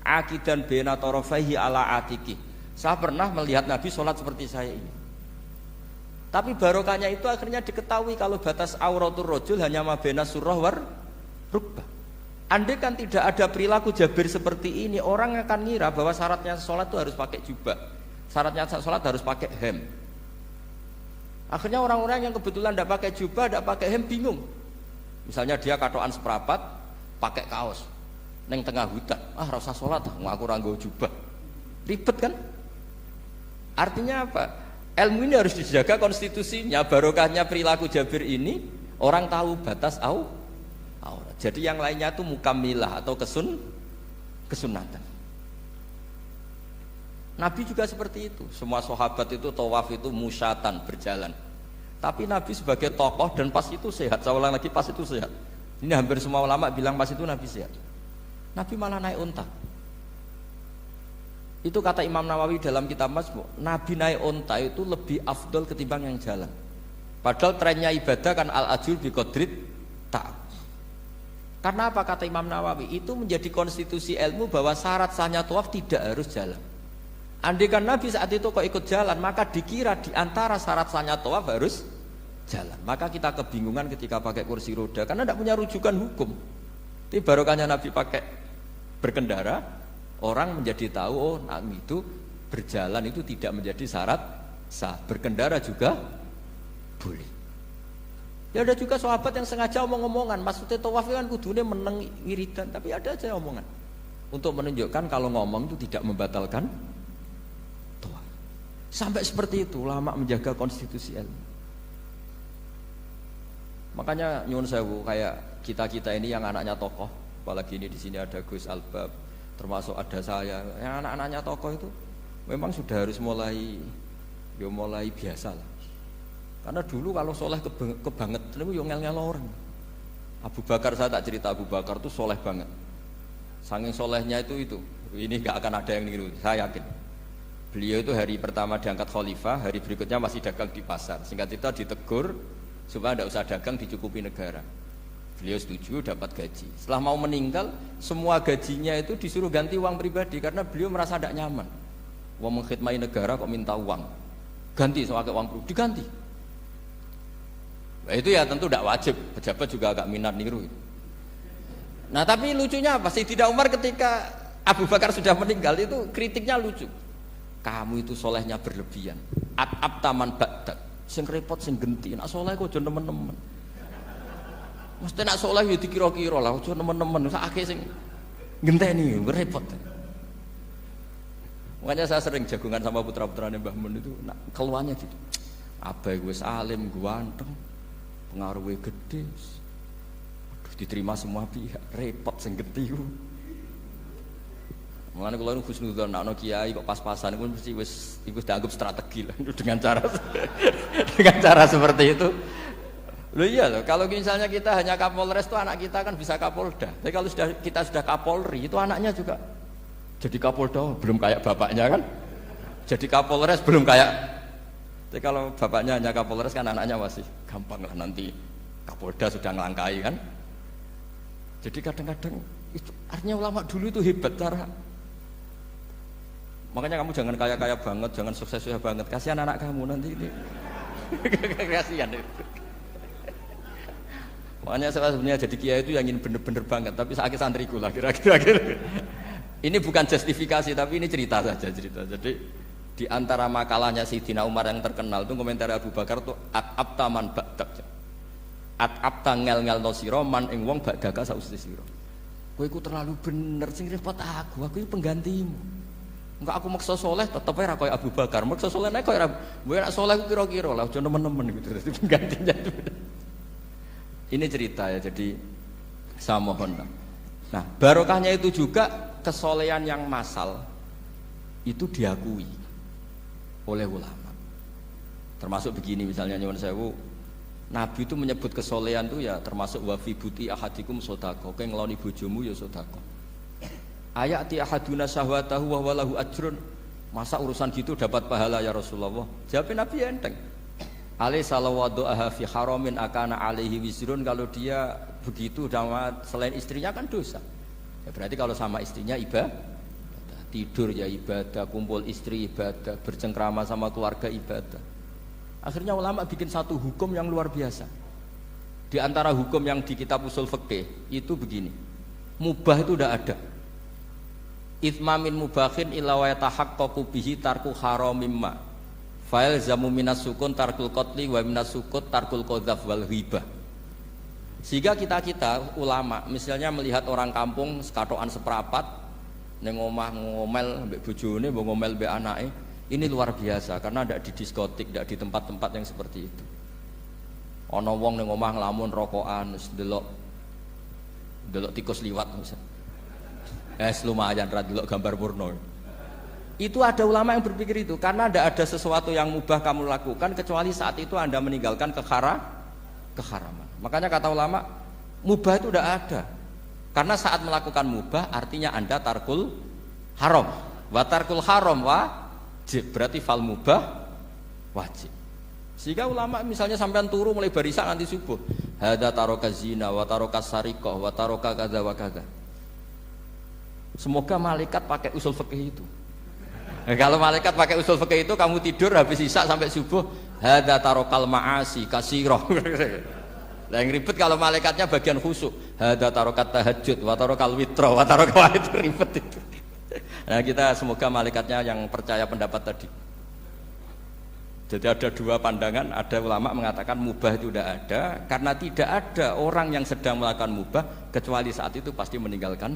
akidan baina tarafaihi ala atiki. Saya pernah melihat Nabi sholat seperti saya ini. Tapi barokahnya itu akhirnya diketahui kalau batas auratul rajul hanya mabena surah war rukbah. Andai kan tidak ada perilaku Jabir seperti ini, orang akan ngira bahwa syaratnya sholat itu harus pakai jubah, syaratnya sholat harus pakai hem. Akhirnya orang-orang yang kebetulan tidak pakai jubah, tidak pakai hem bingung. Misalnya dia katoan seperapat, pakai kaos, neng tengah hutan, rasa sholat, ngaku ranggo jubah, ribet kan? Artinya apa? Ilmu ini harus dijaga konstitusinya. Barokahnya perilaku Jabir ini orang tahu batas aurat. Jadi yang lainnya itu mukamilah atau kesunatan. Nabi juga seperti itu. Semua sahabat itu tawaf itu musyatan, berjalan. Tapi Nabi sebagai tokoh dan pas itu sehat. Saya ulang lagi, pas itu sehat. Ini hampir semua ulama bilang pas itu Nabi sehat. Nabi malah naik unta. Itu kata Imam Nawawi dalam kitab Majmu', Nabi naik unta itu lebih afdol ketimbang yang jalan. Padahal trennya ibadah kan al-ajur bi qadrit ta'ab. Karena apa kata Imam Nawawi? Itu menjadi konstitusi ilmu bahwa syarat sahnya tawaf tidak harus jalan. Andai kan Nabi saat itu kok ikut jalan, maka dikira di antara syarat sahnya tawaf harus jalan. Maka kita kebingungan ketika pakai kursi roda karena tidak punya rujukan hukum. Tapi barokahnya Nabi pakai berkendara, orang menjadi tahu oh Nabi itu berjalan itu tidak menjadi syarat sah. Berkendara juga boleh. Ya ada juga sahabat yang sengaja omong-omongan, maksudnya tawaf kan kudune meneng ngiridan, tapi ada aja omongan untuk menunjukkan kalau ngomong itu tidak membatalkan tawaf. Sampai seperti itu ulama menjaga konstitusi ilmu. Makanya nyuwun sewu kayak kita ini yang anaknya tokoh, apalagi ini di sini ada Gus Albab, termasuk ada saya, yang anak-anaknya tokoh itu memang sudah harus mulai biasa lah. Karena dulu kalau soleh kebanget, itu yang ngel-ngel orang. Abu Bakar, saya tak cerita Abu Bakar itu soleh banget. Saking solehnya itu, ini nggak akan ada yang niru, saya yakin. Beliau itu hari pertama diangkat khalifah, hari berikutnya masih dagang di pasar. Singkat cerita ditegur supaya tidak usah dagang, dicukupi negara. Beliau setuju, dapat gaji. Setelah mau meninggal, semua gajinya itu disuruh ganti uang pribadi karena beliau merasa tidak nyaman. Uang mengkhidmati negara kok minta uang, ganti soal uang pribadi, diganti. Nah, itu ya tentu tidak wajib, pejabat juga agak minat niru. Nah tapi lucunya apa? Sayyidina Umar ketika Abu Bakar sudah meninggal itu kritiknya lucu. Kamu itu solehnya berlebihan. At-ab taman ba'dak. Sing repot sing genti. Nak soleh kok aja nemen-nemen. Mesti nak soleh ya dikira-kira lah, aja nemen-nemen. Sakake sing ngenteni repot. Makanya saya sering jagungan sama putra-putrane Mbah Mun itu nak keluarnya gitu. Abah wis alim, ganteng. Pengaruhnya gede, diterima semua pihak, repot sing gede. Mengenai kalau khusnudzon, nak kiai kok pas-pasan itu mesti wis dianggap strategi lah dengan cara seperti itu. Loh iya loh, kalau misalnya kita hanya Kapolres itu anak kita kan bisa Kapolda. Tapi kalau kita sudah Kapolri itu anaknya juga jadi Kapolda, belum kayak bapaknya kan. Jadi Kapolres belum kayak. Jadi kalau bapaknya hanya Kapolres kan anaknya masih gampang lah, nanti Kapolda sudah ngelangkai kan. Jadi kadang-kadang itu artinya ulama dulu itu hebat cara. Makanya kamu jangan kaya-kaya banget, jangan sukses-sukses banget. Kasihan anak kamu nanti ini. Kasihan itu. Makanya saya sebenarnya jadi kiai itu yang ingin bener-bener banget, tapi sakit santriku lah kira-kira. Ini bukan justifikasi tapi ini cerita saja cerita. Jadi di antara makalahnya Sayyidina Umar yang terkenal itu komentar Abu Bakar itu at-abta man ba'dak. At-abta ngel-ngel no sira man ing wong ba'daka sausi sira. Kowe iku terlalu bener sing repot aku iki penggantimu. Enggak aku maksa soleh tetep ora koyo Abu Bakar. Maksa soleh nek koyo kowe nek soleh ku kira-kira lah aja nemen-nemen gitu. Dadi penggantinya itu. Ini cerita ya, jadi saya mohon. Nah, barokahnya itu juga kesolehan yang massal itu diakui oleh ulama. Termasuk begini misalnya nyuwun sewu, Nabi itu menyebut kesolehan itu ya termasuk wa fi buti ahadikum sedekah. Kowe ngeloni bojomu ya sedekah. Ayati ahaduna syahwatahu wa walahu ajrun. Masa urusan gitu dapat pahala ya Rasulullah? Jawab Nabi enteng. Alai salawatu aha fi haramin akana alaihi wisrun. Kalau dia begitu sama selain istrinya kan dosa. Ya berarti kalau sama istrinya ibadah. Tidur ya ibadah, kumpul istri ibadah, bercengkrama sama keluarga ibadah. Akhirnya ulama bikin satu hukum yang luar biasa. Di antara hukum yang di kitab usul fikih itu begini. Mubah itu udah ada. Itsmamin mubahin illa wa yatahaqqaqu bihi tarku haramim ma. Fa'il zamu minas sukun tarkul qatli wa minas sukut tarkul qadzaf wal ghibah. Sehingga kita ulama misalnya melihat orang kampung sekatokan seprapat neng omah ngomel mbek bojone, mbok ngomel mbek anake, ini luar biasa karena ndak di diskotik, ndak di tempat-tempat yang seperti itu. Ana wong neng omah nglamun rokokan, wis delok tikus liwat misal. Lumayan ra delok gambar porno. Itu ada ulama yang berpikir itu karena tidak ada sesuatu yang mubah kamu lakukan kecuali saat itu Anda meninggalkan keharaman. Makanya kata ulama, mubah itu tidak ada. Karena saat melakukan mubah artinya Anda tarkul haram. Wa tarkul haram wajib, berarti fal mubah wajib. Sehingga ulama misalnya sampean turu mulai barisan nanti subuh, hada taroka zina wa taroka sariqah wa taroka kadza wa kadza. Semoga malaikat pakai usul fikih itu. Kalau malaikat pakai usul fikih itu, kamu tidur habis isya sampai subuh, hada tarokal maasi kasiroh. Nah, yang ribet kalau malaikatnya bagian khusyuk, hada tarokat tahajud, wa tarokal witro, wa tarokal itu ribet itu. Nah, kita semoga malaikatnya yang percaya pendapat tadi. Jadi ada dua pandangan, ada ulama mengatakan mubah itu tidak ada, karena tidak ada orang yang sedang melakukan mubah kecuali saat itu pasti meninggalkan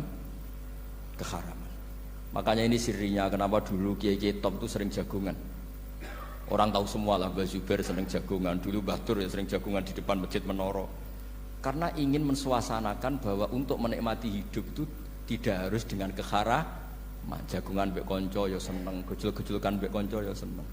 keharaman. Makanya ini sirinya kenapa dulu kiai-kiai top itu sering jagungan. Orang tahu semua lah, Mbah Zubair sering jagungan, dulu Mbah Tur ya sering jagungan di depan Masjid Menara. Karena ingin mensuasanakan bahwa untuk menikmati hidup itu tidak harus dengan keharaman. Jagungan mbek konco ya seneng, gejul-gejulkan mbek konco ya seneng.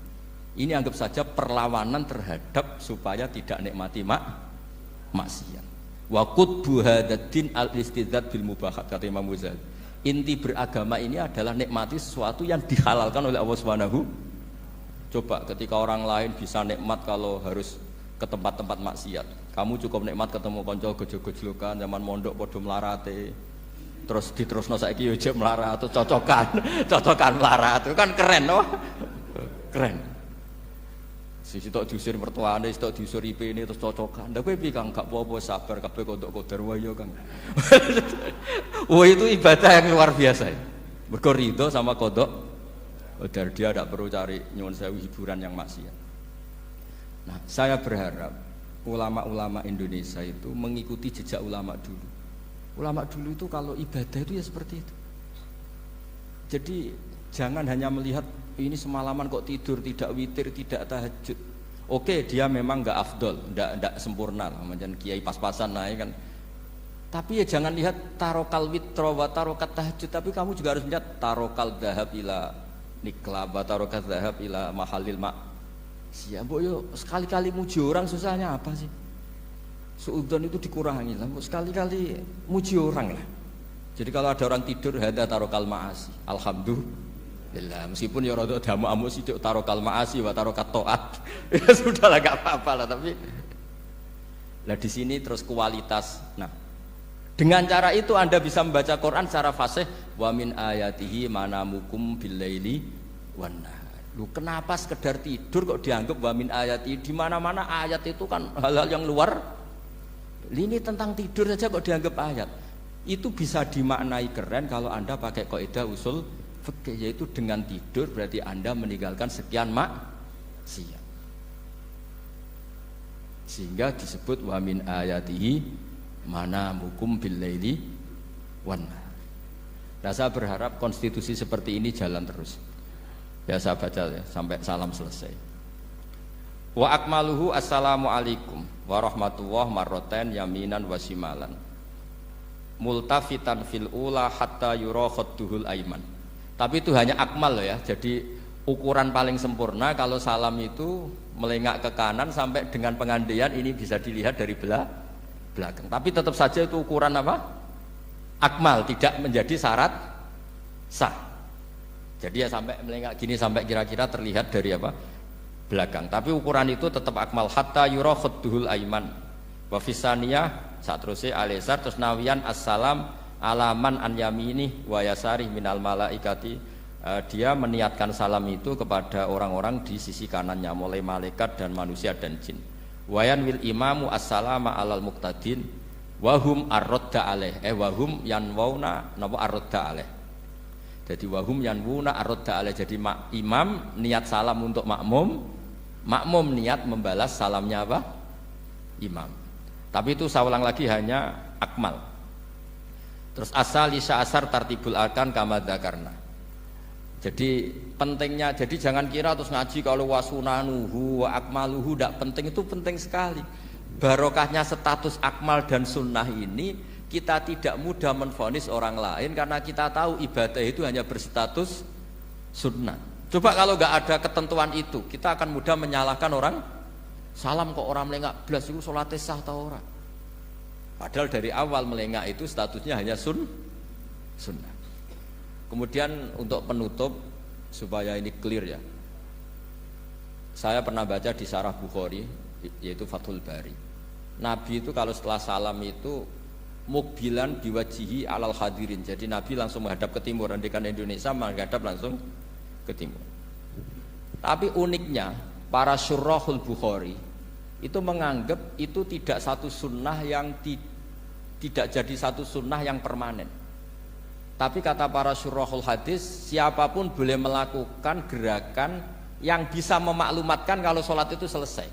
Ini anggap saja perlawanan terhadap supaya tidak nikmati maksiat. Wa qutbu hadaddin al-istidzad bil mubahat, kata Imam Ghazali. Inti beragama ini adalah nikmati sesuatu yang dihalalkan oleh Allah Subhanahu. Coba ketika orang lain bisa nikmat kalau harus ke tempat-tempat maksiat, kamu cukup nikmat ketemu konco gejol-gejolokan zaman mondok padha mlarate. Terus diterusno saiki yo jek melarat atau cocokan melarat itu kan keren loh. Keren. Sitok diusir mertuane, sitok diusir IP ini terus cocokan. Ndak kowe piye Kang, gak apa-apa sabar kabeh kodok kodar wae yo Kang. Wah itu ibadah yang luar biasa. Mergo ridho sama kodok kodar, dia tidak perlu cari nyuwun sewu hiburan yang maksiat. Nah, saya berharap ulama-ulama Indonesia itu mengikuti jejak ulama dulu. Ulama dulu itu kalau ibadah itu ya seperti itu. Jadi jangan hanya melihat ini semalaman kok tidur, tidak witir, tidak tahajud. Oke, dia memang enggak afdol, enggak sempurna lah, macam kiai pas-pasan naik kan. Tapi ya jangan lihat tarokal witro wa tarokat tahajud, tapi kamu juga harus lihat tarokal dahab ila nikla wa tarokat dahab ila mahalil mak. Siap, yo sekali-kali muji orang susahnya apa sih? Suudzon itu dikurangi lah, sekali-kali muji orang lah. Jadi kalau ada orang tidur, hada tarokal maasi, alhamdulillah. Meskipun ya rada damu-amu sithik tarokal maasi wa tarokat taat. Ya sudahlah enggak apa-apa lah, tapi lah di sini terus kualitas. Nah, dengan cara itu Anda bisa membaca Quran secara fasih, wa min ayatihi manamukum billaili wan nahar. Lu kenapa sekedar tidur kok dianggap wa min ayati? Di mana-mana ayat itu kan hal-hal yang luar. Ini tentang tidur saja kok dianggap ayat. Itu bisa dimaknai keren kalau Anda pakai kaidah usul fikih, yaitu dengan tidur berarti Anda meninggalkan sekian maksiat. Sehingga disebut wa min ayatihi manamukum billaili wan nahar. Nah, saya berharap konstitusi seperti ini jalan terus. Ya saya baca ya sampai salam selesai. Wa akmaluhu assalamu alaikum wa rahmatullah marroten yaminan wa shimalan. Multafitan fil ula hatta yura khadduhul aiman. Tapi itu hanya akmal ya. Jadi ukuran paling sempurna kalau salam itu melengak ke kanan sampai dengan pengandaian ini bisa dilihat dari belakang. Tapi tetap saja itu ukuran apa? Akmal, tidak menjadi syarat sah. Jadi ya sampai melengak gini sampai kira-kira terlihat dari apa? Belakang. Tapi ukuran itu tetap akmal hatta yura khadduhul aiman. Wa fisaniyah saat terusnya alisar terus nawian assalam alaman an yamini wa yasari minal malaikati. Dia meniatkan salam itu kepada orang-orang di sisi kanannya mulai malaikat dan manusia dan jin. Wayan wil imamu assalama alal muqtadin wahum arrodda alaih wahum yanwauna napa arrodda alaih. Jadi wahum yanwuna arrodda alaih. Jadi imam niat salam untuk makmum, makmum niat membalas salamnya apa? Imam. Tapi itu saya ulang lagi hanya akmal. Terus asal isya asar tartibul arkan kama dzakarna. Jadi pentingnya, jadi jangan kira terus ngaji kalau wasunanuhu wa akmaluhu tidak penting, itu penting sekali. Barokahnya status akmal dan sunnah ini kita tidak mudah menvonis orang lain karena kita tahu ibadah itu hanya berstatus sunnah. Coba kalau nggak ada ketentuan itu, kita akan mudah menyalahkan orang. Salam kok orang melengak blas itu sholatnya sah atau orang. Padahal dari awal melengak itu statusnya hanya sunnah. Kemudian untuk penutup supaya ini clear ya, saya pernah baca di Syarah Bukhari yaitu Fathul Bari. Nabi itu kalau setelah salam itu mukbilan biwajihi alal hadirin. Jadi Nabi langsung menghadap ke timur, andikan Indonesia menghadap langsung ke timur. Tapi uniknya para syurahul Bukhari itu menganggap itu tidak satu sunnah yang tidak jadi satu sunnah yang permanen. Tapi kata para syurahul hadis, siapapun boleh melakukan gerakan yang bisa memaklumatkan kalau sholat itu selesai.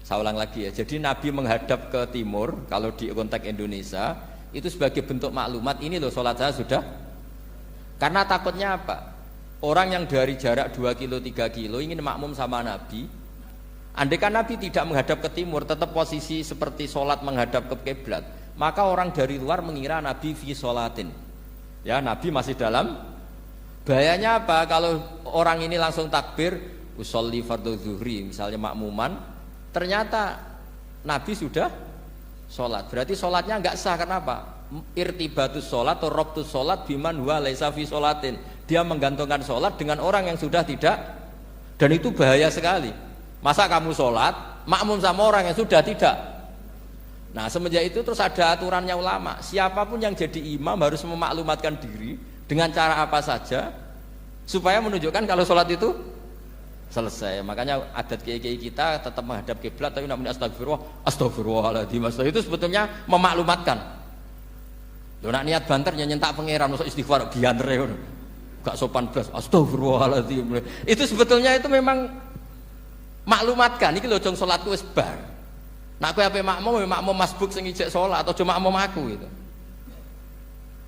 Saya ulang lagi ya, jadi Nabi menghadap ke timur kalau di konteks Indonesia itu sebagai bentuk maklumat, ini loh sholat saya sudah. Karena takutnya apa? Orang yang dari jarak 2 kilo 3 kilo ingin makmum sama Nabi, andaikan Nabi tidak menghadap ke timur, tetap posisi seperti sholat menghadap ke kiblat, maka orang dari luar mengira Nabi fi sholatin, ya Nabi masih dalam. Bahayanya apa? Kalau orang ini langsung takbir usolli fardhu zuhri misalnya makmuman, ternyata Nabi sudah sholat, berarti sholatnya enggak sah. Kenapa? Irtibatus sholat atau robtus sholat biman huwa laisa fi sholatin. Dia menggantungkan sholat dengan orang yang sudah tidak, dan itu bahaya sekali. Masa kamu sholat makmum sama orang yang sudah tidak. Nah semenjak itu terus ada aturannya ulama, siapapun yang jadi imam harus memaklumatkan diri dengan cara apa saja supaya menunjukkan kalau sholat itu selesai. Makanya adat kiai-kiai kita tetap menghadap kiblat tapi namanya astagfirullahaladzim. Itu sebetulnya memaklumatkan. Loh nak niat banter nyentak pangeran masuk istighfar giantre gak sopan blas astagfirullahaladzim. Itu sebetulnya itu memang maklumatkan iki lho jong salatku wis bar. Nak kowe ape makmum masbuk sing ijek salat atau cuma makmum aku gitu.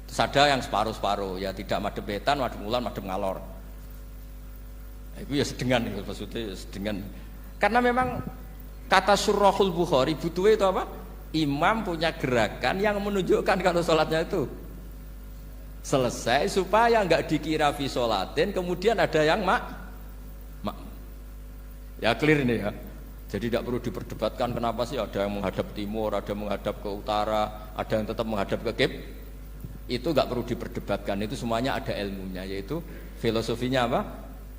Terus ada yang separuh-separuh ya tidak madhep wetan, madhep kulon, madhep ngalor. Itu ya sedengan itu maksudnya sedengan. Karena memang kata Syurahul Bukhari butuh itu apa? Imam punya gerakan yang menunjukkan kalau sholatnya itu selesai supaya nggak dikira fi sholatin kemudian ada yang ya clear ini ya. Jadi tidak perlu diperdebatkan kenapa sih ada yang menghadap timur, ada yang menghadap ke utara, ada yang tetap menghadap ke kib. Itu nggak perlu diperdebatkan, itu semuanya ada ilmunya, yaitu filosofinya apa?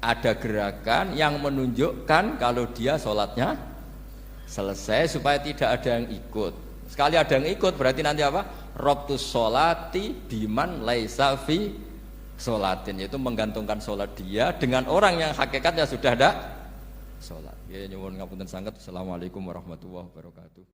Ada gerakan yang menunjukkan kalau dia sholatnya selesai supaya tidak ada yang ikut. Sekali ada yang ikut berarti nanti apa? Robtus sholati biman laisa fi sholatin, yaitu menggantungkan sholat dia dengan orang yang hakikatnya sudah ada sholat. Ya nyuwun ngapunten sanget. Assalamualaikum warahmatullahi wabarakatuh.